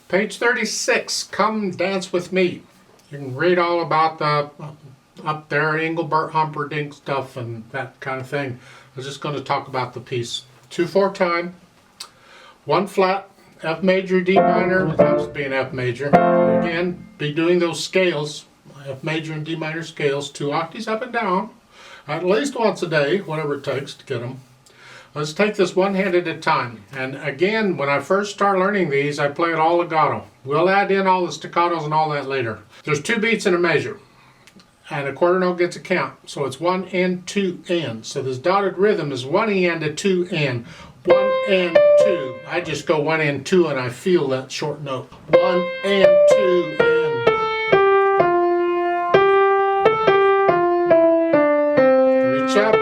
Page 36, Come Dance With Me. You can read all about the up there Engelbert Humperdinck stuff and that kind of thing. I'm just going to talk about the piece. 2/4 time, 1 flat, F major, D minor. It happens to be an F major. Again, be doing those scales, F major and D minor scales, 2 octaves up and down, at least once a day, whatever it takes to get them. Let's take this one hand at a time. And again, when I first start learning these, I play it all legato. We'll add in all the staccatos and all that later. There's 2 beats in a measure, and a quarter note gets a count. So it's 1 and 2 and. So this dotted rhythm is 1 and a 2 and. 1 and 2. I just go 1 and 2 and I feel that short note. 1 and 2 and. Reach up.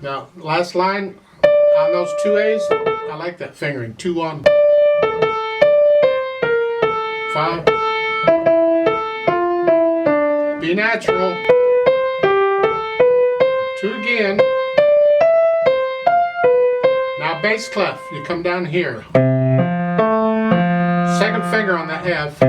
Now, last line on those 2 A's, I like that fingering. 2 1 5. Be natural. 2 again. Now bass clef, you come down here. Second finger on the F.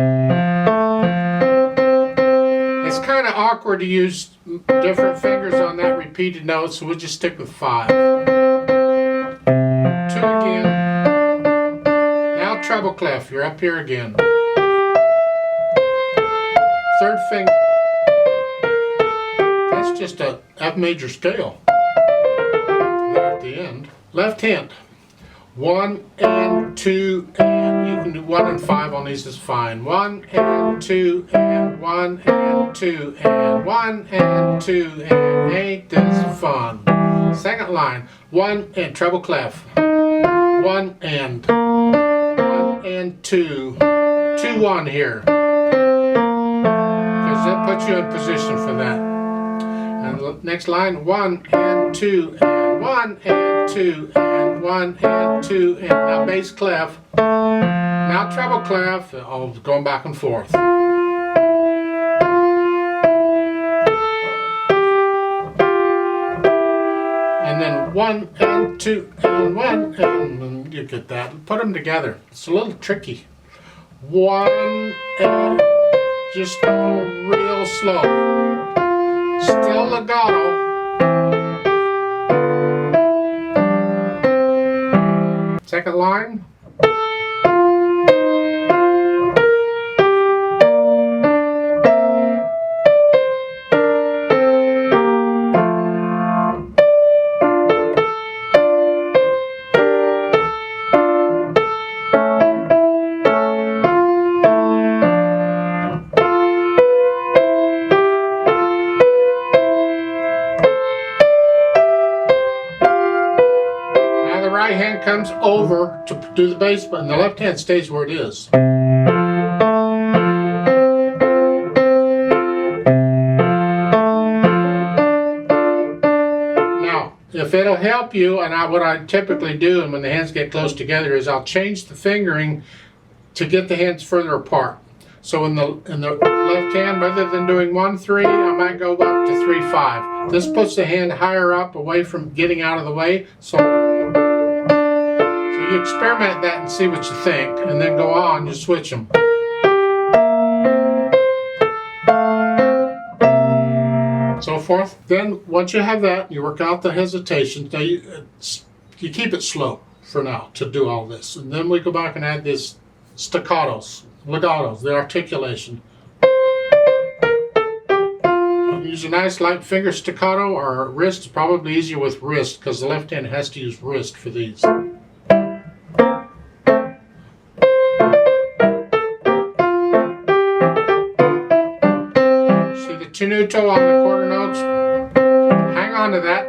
It's kind of awkward to use different fingers on that repeated note, so we'll just stick with 5. 2 again. Now treble clef, you're up here again. Third finger. That's just a F major scale. There at the end. Left hand. 1 and 2 and. You can do 1 and 5 on these is fine. 1 and 2 and. 1 and 2 and. 1 and 2 and. Ain't this fun? Second line. 1 and treble clef. 1 and. 1 and 2. 2 1 here. Because that puts you in position for that. And the next line, 1 and 2 and 1 and 2 and 1 and 2 and. Now bass clef. Now treble clef. Oh, going back and forth. And then 1 and 2 and 1 and you get that. Put them together. It's a little tricky. 1 and just real slow. Still legato. Second line. Right hand comes over to do the bass button. The left hand stays where it is. Now, if it'll help you, and what I typically do, and when the hands get close together, is I'll change the fingering to get the hands further apart. So in the left hand, rather than doing 1 3, I might go up to 3 5. This puts the hand higher up, away from getting out of the way. So you experiment that and see what you think, and then go on, you switch them. So forth. Then once you have that, you work out the hesitations. Now you keep it slow for now to do all this, and then we go back and add this staccatos, legatos, the articulation. Use a nice light finger staccato or wrist. It's probably easier with wrist because the left hand has to use wrist for these. Tenuto on the quarter notes, hang on to that.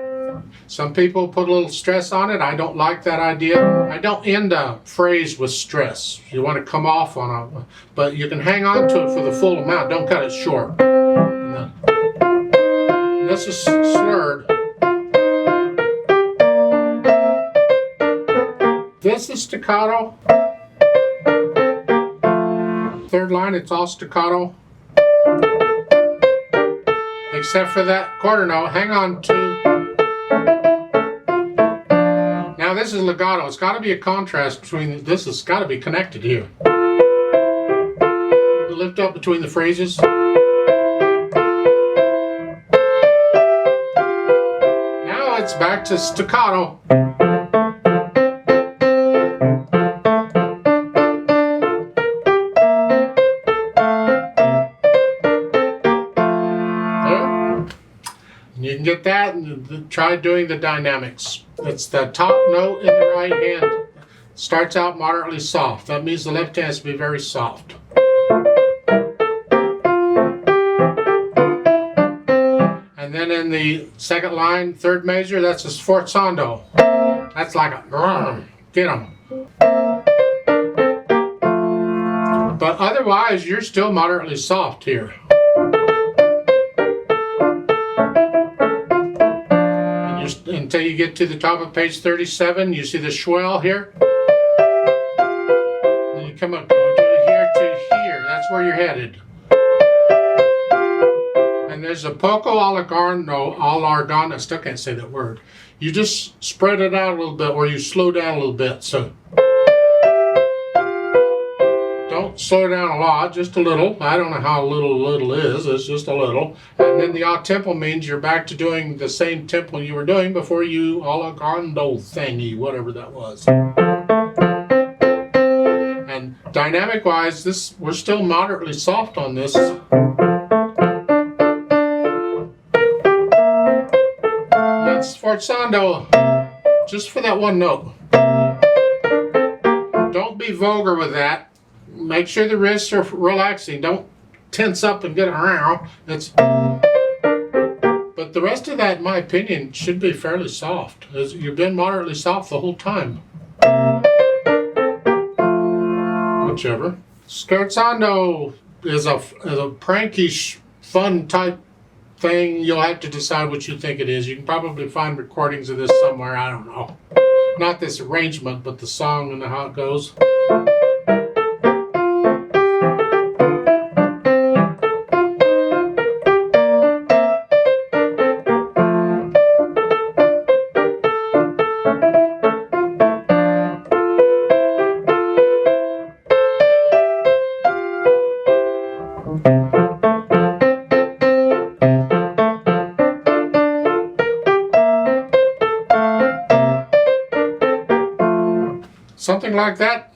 Some people put a little stress on it. I don't like that idea. I don't end a phrase with stress. You want to come off on a, but you can hang on to it for the full amount. Don't cut it short. And this is slurred. This is staccato. Third line, it's all staccato. Except for that quarter note, hang on to. Now this is legato. It's got to be a contrast between, this has got to be connected here. The lift up between the phrases. Now it's back to staccato. You can get that and try doing the dynamics. It's the top note in the right hand. Starts out moderately soft. That means the left hand has to be very soft. And then in the second line, third measure, that's a sforzando. That's like a get 'em. But otherwise, you're still moderately soft here. Until you get to the top of page 37, you see the swell here. Then you come up here to here. That's where you're headed. And there's a poco allargano. I still can't say that word. You just spread it out a little bit, or you slow down a little bit. So don't slow down a lot, just a little. I don't know how little is. It's just a little. And then the odd tempo means you're back to doing the same tempo you were doing before you allargando thingy, whatever that was. And dynamic wise, we're still moderately soft on this. That's sforzando, just for that one note. Don't be vulgar with that. Make sure the wrists are relaxing. Don't tense up and get around. But the rest of that, in my opinion, should be fairly soft. You've been moderately soft the whole time. Whichever. Scherzando is a prankish, fun type thing. You'll have to decide what you think it is. You can probably find recordings of this somewhere. I don't know. Not this arrangement, but the song and how it goes. Something like that.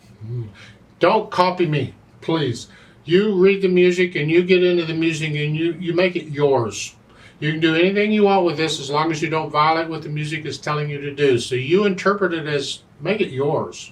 Don't copy me, please. You read the music and you get into the music and you make it yours. You can do anything you want with this as long as you don't violate what the music is telling you to do. So you interpret it as, make it yours.